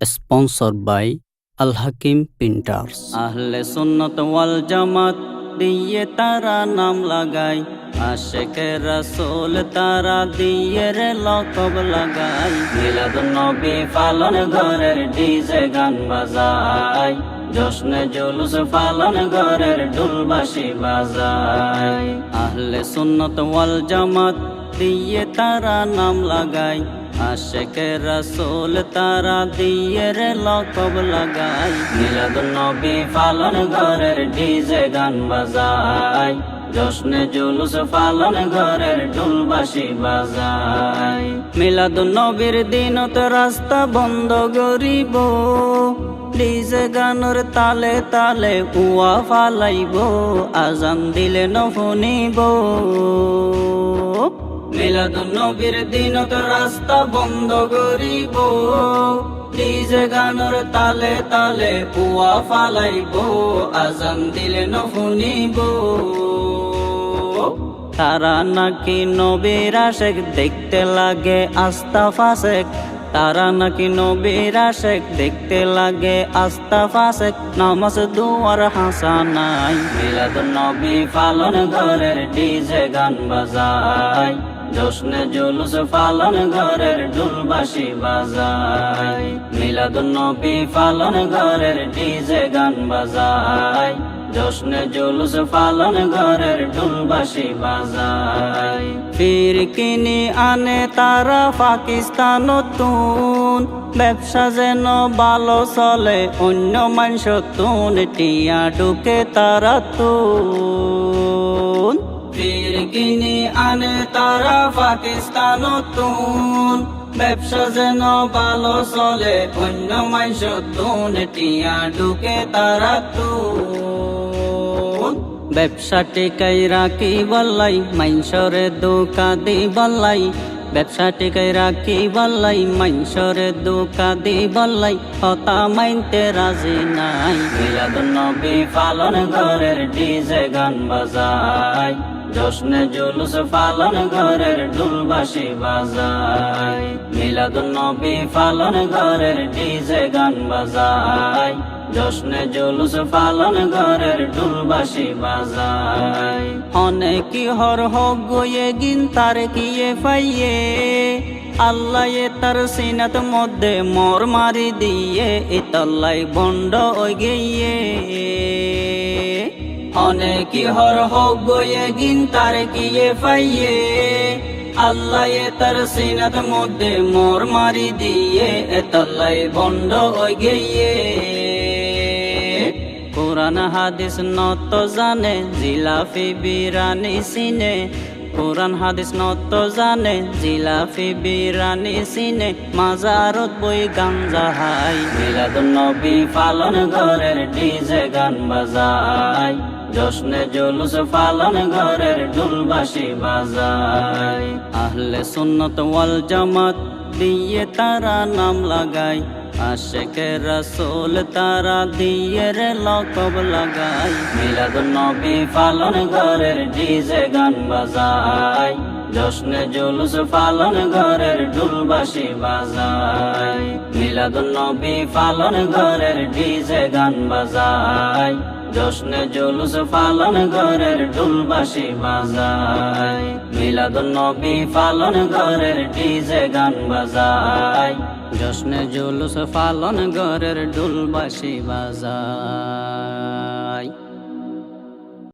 sponsored by Al Hakim Printers। আহলে সুন্নত ওয়াল জামাত দিয়ে তারা নাম লাগায়, আশেকে রাসূল তারা দিয়ে রে লকব লাগায়। মিলাদুন নবী পালন ঘরের ডিজে গান বাজায়, জশ্নে জুলুস পালন ঘরের ঢোলবাঁশি বাজায়। আহলে সুন্নত ওয়াল জামাত দিয়ে তারা নাম লাগায়, আশেকে রাসূল তারা দিয়ে রে লকব লাগায়। মিলাদুন নবী পালন ঘরের ডিজে গান বাজায়, জশ্নে জুলুস পালন ঘরের ঢোলবাঁশি বাজায়। মিলাদুন নবীর দিনত রাস্তা বন্ধ গরিব, ডিজে গানের তালে তালে কুয়া ফালাইব, আজান দিলে নফুনিব। মিলাদুন নবীর দিনত রাস্তা বন্ধ করিব, ডিজে গানের তালে তালে কুয়া ফালাইব, আজান দিলে নফুনিব। তারা নাকি নবীর আশেক, দেখতে লাগে আস্থা ফাসেক। তারা নাকি নবীর আশেক, দেখতে লাগে আস্থা ফাসেক, নামাজ দুয়ার হাসানাই। মিলাদুন নবী পালন ঘরের ডিজে গান বাজায়, জশ্নে জুলুস পালন ঘরের ঢোলবাঁশি বাজায়। মিলাদুন নবী পালন ঘরের ডিজে গান বাজায়, জশ্নে জুলুস পালন ঘরের ঢোলবাঁশি বাজায়। ফির কিনি আনে তারা পাকিস্তান নতুন, ব্যবসা যেন ভালো চলে অন্য মানুষ তুন, টিয়া ঢুকে তারা তুন। ফির কিনি আনে তারা পাকিস্তান নতুন, ব্যবসা যেন ভালো চলে অন্য মানুষ তুন, টিয়া ঢুকে তারা তুন। ব্যবসা টিকাই রাখি বল্লাই, মাইনসরে দোকা দি বল্লাই। ব্যবসা টিকাই রাখি বল্লাই, মাইনসরে দোকা দি বল্লাই, হতা মাইনতে রাজি নাই। মিলাদুন নবী পালন ঘরের ডিজে গান বাজায়, জশ্নে জুলুস পালন ঘরের ঢোলবাঁশি বাজায়। মিলাদুন নবী পালন ঘরের ডিজে গান বাজায়, জশ্নে জুলুস পালন ঘরের ঢোলবাঁশি বাজায়। অনেকি হর হক গয়ে গিন তার কিয়ে পাইয়ে, আল্লাহ তার সিনাত মধ্যে মর মারি দিয়ে, ইতাল্লাই বন্ড ওই গিয়ে। অনেকি হর হক গয়ে গিন তার কিয়ে পাইয়ে, আল্লাহ তার সিনাত মধ্যে মর মারি দিয়ে, ইতাল্লাই বন্ড ওই গিয়ে। কুরআন হাদিস নত জানে, জিলাফি বিরানি সিনে। কুরআন হাদিস নত জানে, জিলাফি বিরানি সিনে, মাজারত বই গাঞ্জা হাই। মিলাদুন নবী পালন ঘরের ডিজে গান বাজায়, জশ্নে জুলুস পালন ঘরের ঢোলবাঁশি বাজায়। আহলে সুন্নত ওয়াল জামাত দিয়ে তারা নাম লাগায়, আশেকে রাসূল তারা দিয়ে রে লকব লাগায়। মিলাদুন নবী পালন ঘরের ডিজে গান বাজায়, জশ্নে জুলুস পালন ঘরের ঢোলবাঁশি বাজায়। মিলাদুন নবী পালন ঘরের ডিজে গান বাজায়, জশ্নে জুলুস পালন ঘরের ঢোলবাঁশি বাজায়। মিলাদুন নবী পালন ঘরের ডিজে গান বাজায়, জশ্নে জুলুস পালন ঘরের ঢোলবাঁশি বাজায়।